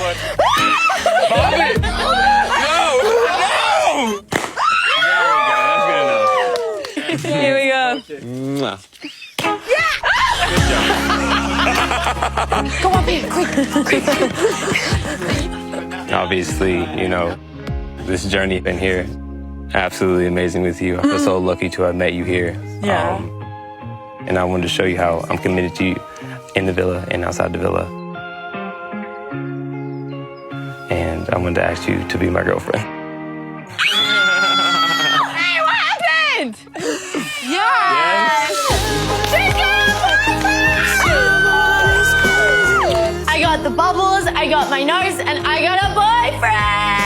one. Pop it! No! There we go. That's good enough. Here we go. Mwah. Go up here, quick. Obviously, you know, this journey in here, absolutely amazing with you. I feel so lucky to have met you here. Yeah. And I wanted to show you how I'm committed to you in the villa and outside the villa. And I wanted to ask you to be my girlfriend. Hey, what happened? Yes. I got the bubbles, I got my nose, and I got a boyfriend!